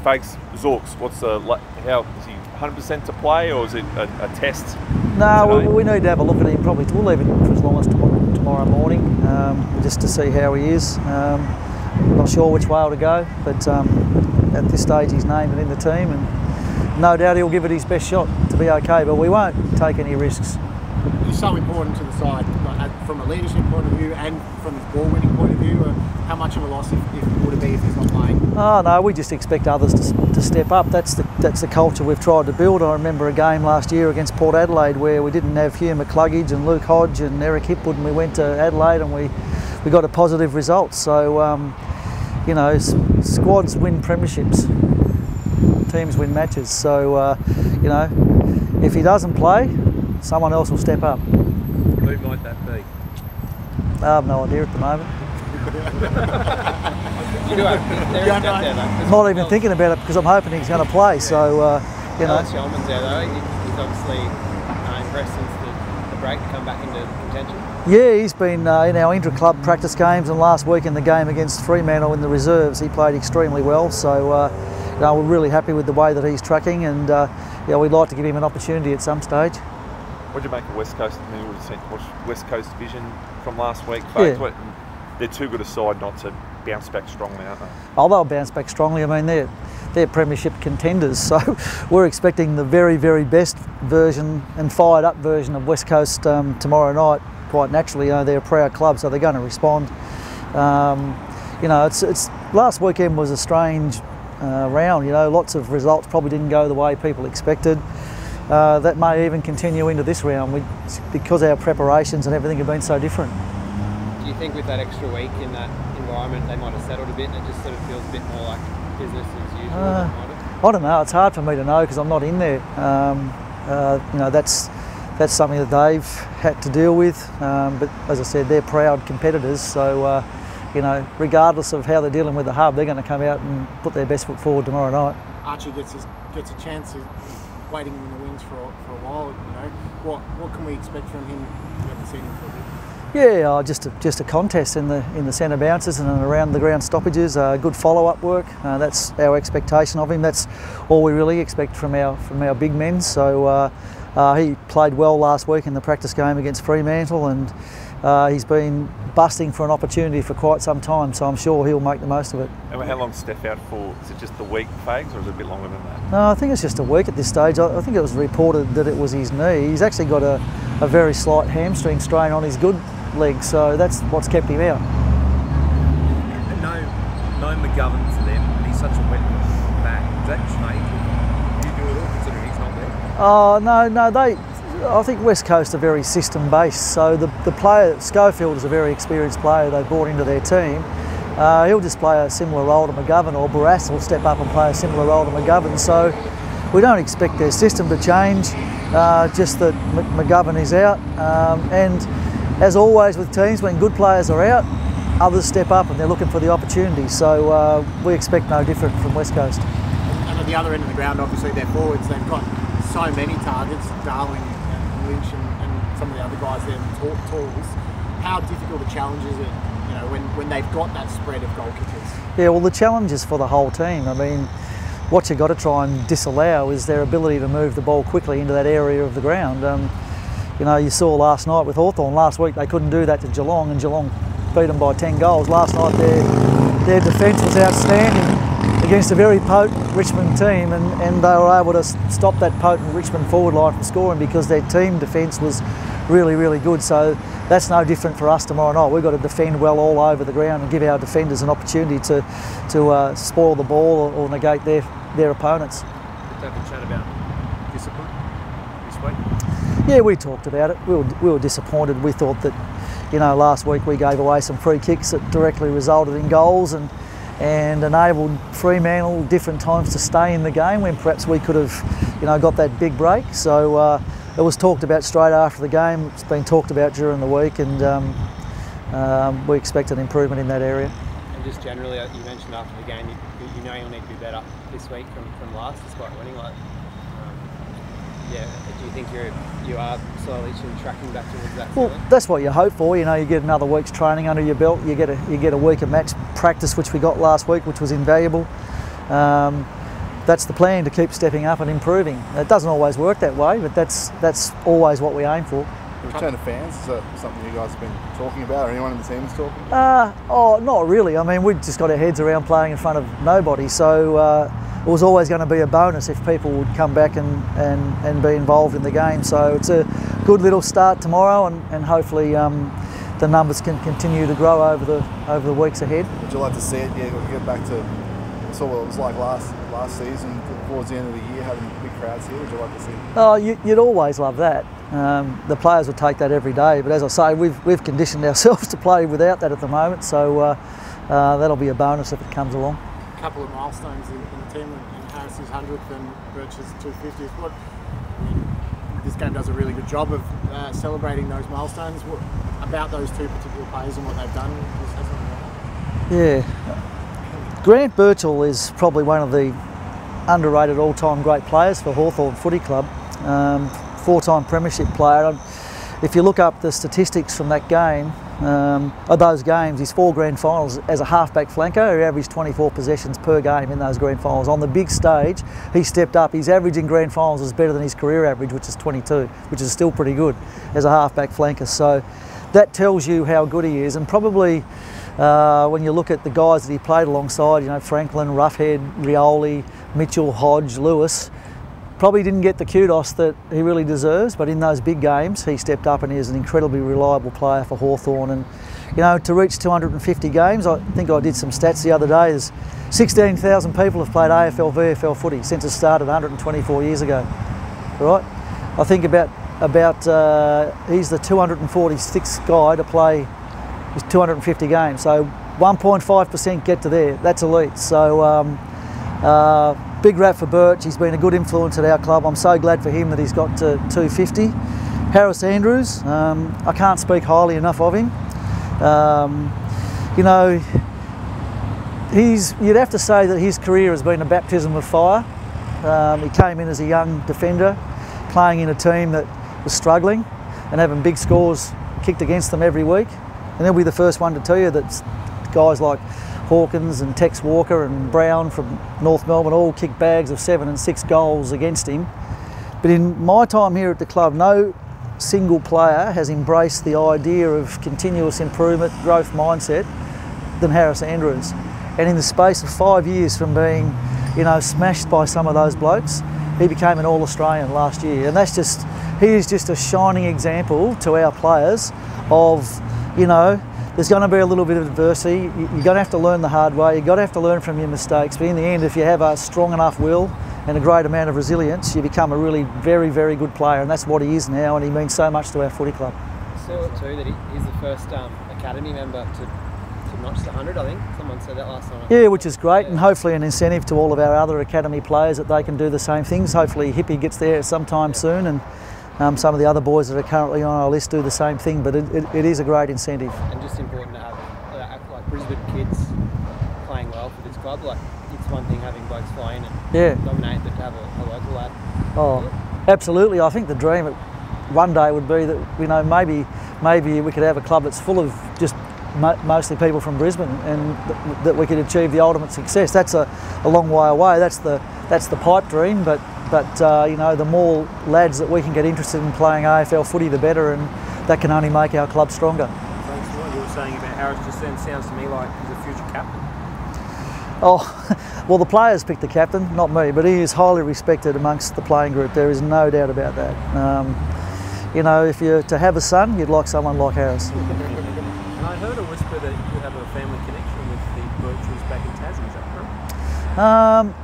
Fags, Zorks, how is he 100% to play, or is it a test? No, we need to have a look at him. Probably we'll leave him for as long as tomorrow morning, just to see how he is. Not sure which way to go, but at this stage he's named and in the team, and no doubt he'll give it his best shot to be okay. But we won't take any risks. He's so important to the side, like, from a leadership point of view and from his ball-winning point of view. How much of a loss would it be if he's not playing? Oh no, we just expect others to step up. That's the culture we've tried to build. I remember a game last year against Port Adelaide where we didn't have Hugh McCluggage and Luke Hodge and Eric Hipwood, and we went to Adelaide and we got a positive result. So you know, squads win premierships, teams win matches. So you know, if he doesn't play, someone else will step up. Who might that be? I have no idea at the moment. Not even thinking about it because I'm hoping he's going to play. So you know. Shellman's there though. He's obviously impressed since the break to come back into contention. Yeah, he's been in our intra-club practice games, and last week in the game against Fremantle in the reserves, he played extremely well. So you know, we're really happy with the way that he's tracking, and yeah, we'd like to give him an opportunity at some stage. What do you make of West Coast? I mean, you would have seen West Coast Division from last week. Yeah. They're too good a side not to bounce back strongly, aren't they? Oh, they'll bounce back strongly. I mean, they're premiership contenders, so we're expecting the very, very best version and fired up version of West Coast tomorrow night. Quite naturally, you know, they're a proud club, so they're going to respond. You know, it's last weekend was a strange round. You know, lots of results probably didn't go the way people expected. That may even continue into this round because our preparations and everything have been so different. Do you think with that extra week in that environment they might have settled a bit and it just sort of feels a bit more like business as usual? I don't know, it's hard for me to know because I'm not in there. You know, that's something that they've had to deal with, but as I said, they're proud competitors, so you know, regardless of how they're dealing with the hub, they're going to come out and put their best foot forward tomorrow night. Archie gets a chance. Waiting in the wings for a while. You know, what can we expect from him? We haven't seen him for a bit. Yeah, just a contest in the centre bounces and around the ground stoppages. Good follow-up work. That's our expectation of him. That's all we really expect from our big men. So he played well last week in the practice game against Fremantle, and he's been busting for an opportunity for quite some time. So I'm sure he'll make the most of it. And how long's Steph out for? Is it just the week, Fags, or is it a bit longer than that? No, I think it's just a week at this stage. I think it was reported that it was his knee. He's actually got a very slight hamstring strain on his good leg, so that's what's kept him out. No McGovern for them, and he's such a wet back. Does that change? Do you do it all considering he's not there? Oh no, I think West Coast are very system based. So the player Schofield is a very experienced player they brought into their team. He'll just play a similar role to McGovern, or Barras will step up and play a similar role to McGovern. So we don't expect their system to change. Just that McGovern is out, and as always with teams, when good players are out, others step up and they're looking for the opportunity. So we expect no different from West Coast. And at the other end of the ground, obviously their forwards, they've got so many targets, Darling and Lynch and some of the other guys there, tools. How difficult a challenge is it, you know, when they've got that spread of goal kickers? Yeah, well, the challenge is for the whole team. I mean, what you've got to try and disallow is their ability to move the ball quickly into that area of the ground. You know, you saw last night with Hawthorn. Last week they couldn't do that to Geelong, and Geelong beat them by 10 goals. Last night their defence was outstanding against a very potent Richmond team, and they were able to stop that potent Richmond forward line from scoring because their team defence was really, really good. So that's no different for us tomorrow night. We've got to defend well all over the ground and give our defenders an opportunity to spoil the ball or negate their opponents. Did have a chat about discipline this week? Yeah, we talked about it. We were disappointed. We thought that, you know, last week we gave away some free kicks that directly resulted in goals and enabled Fremantle different times to stay in the game when perhaps we could have, you know, got that big break. So it was talked about straight after the game. It's been talked about during the week, and we expect an improvement in that area. And just generally, you mentioned after the game, you know you'll need to be better this week from last, despite winning. Yeah, do you think you are slowly tracking back towards that? Well, that's what you hope for. You know, you get another week's training under your belt. You get a week of match practice, which we got last week, which was invaluable. that's the plan, to keep stepping up and improving. It doesn't always work that way, but that's always what we aim for. The return of fans, is that something you guys have been talking about, or anyone in the team is talking about? Oh, not really. I mean, we just got our heads around playing in front of nobody, so it was always going to be a bonus if people would come back and be involved in the game. So it's a good little start tomorrow, and hopefully the numbers can continue to grow over the weeks ahead. Would you like to see it? Yeah, get back to sort of what it was like last season, towards the end of the year, having big crowds here. Would you like to see it? Oh, you'd always love that. The players will take that every day, but as I say, we've conditioned ourselves to play without that at the moment, so that'll be a bonus if it comes along. A couple of milestones in the team, and Harris's 100th and Birch's 250th. This game does a really good job of celebrating those milestones. What about those two particular players and what they've done? Yeah, Grant Birchall is probably one of the underrated all-time great players for Hawthorn Footy Club. Four-time Premiership player. If you look up the statistics from that game, of those games, his 4 grand finals as a half-back flanker, he averaged 24 possessions per game in those grand finals. On the big stage, he stepped up. His average in grand finals was better than his career average, which is 22, which is still pretty good as a half-back flanker. So that tells you how good he is, and probably when you look at the guys that he played alongside, you know, Franklin, Roughhead, Rioli, Mitchell, Hodge, Lewis, probably didn't get the kudos that he really deserves, but in those big games he stepped up and he is an incredibly reliable player for Hawthorn. And you know, to reach 250 games, I think I did some stats the other day, there's 16,000 people have played AFL, VFL footy since it started 124 years ago, right? I think about he's the 246th guy to play his 250 games, so 1.5% get to there, that's elite. So big rap for Birch. He's been a good influence at our club. I'm so glad for him that he's got to 250. Harris Andrews, I can't speak highly enough of him. You know, you'd have to say that his career has been a baptism of fire. He came in as a young defender, playing in a team that was struggling and having big scores kicked against them every week. And he'll be the first one to tell you that guys like Hawkins and Tex Walker and Brown from North Melbourne all kicked bags of 7 and 6 goals against him. But in my time here at the club, no single player has embraced the idea of continuous improvement, growth mindset than Harris Andrews. And in the space of 5 years from being, you know, smashed by some of those blokes, he became an All-Australian last year. And he is just a shining example to our players of, you know, there's going to be a little bit of adversity. You're going to have to learn the hard way. You're going to have to learn from your mistakes. But in the end, if you have a strong enough will and a great amount of resilience, you become a really very, very good player. And that's what he is now, and he means so much to our footy club. I saw it too, that he's the first academy member to notch the 100, I think. Someone said that last time. Yeah, which is great, and hopefully an incentive to all of our other academy players that they can do the same things. Hopefully Hippie gets there sometime soon, and some of the other boys that are currently on our list do the same thing, but it is a great incentive. And just important to have like Brisbane kids playing well for this club. Like, it's one thing having blokes fly in and dominate, but to have a local lad. Oh, absolutely. I think the dream one day would be that, you know, maybe we could have a club that's full of just mostly people from Brisbane, and that we could achieve the ultimate success. That's a long way away. That's the pipe dream, but you know, the more lads that we can get interested in playing AFL footy, the better, and that can only make our club stronger. Thanks for what you were saying about Harris just then. Sounds to me like he's a future captain. Oh, well, the players picked the captain, not me, but he is highly respected amongst the playing group. There is no doubt about that. You know, if you're to have a son, you'd like someone like Harris. And I heard a whisper that you have a family connection with the Birchals back in Tassie, is that correct?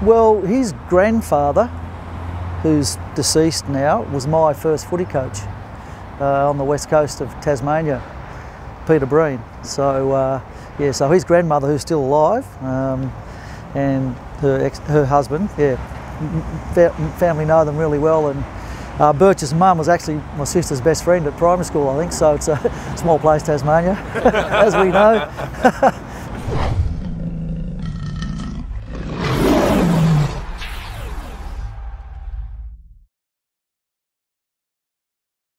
Well, his grandfather, who's deceased now, was my first footy coach on the west coast of Tasmania, Peter Breen. So, yeah, so his grandmother, who's still alive, and her husband, yeah, family know them really well. And Birch's mum was actually my sister's best friend at primary school, I think, so it's a small place, Tasmania, as we know.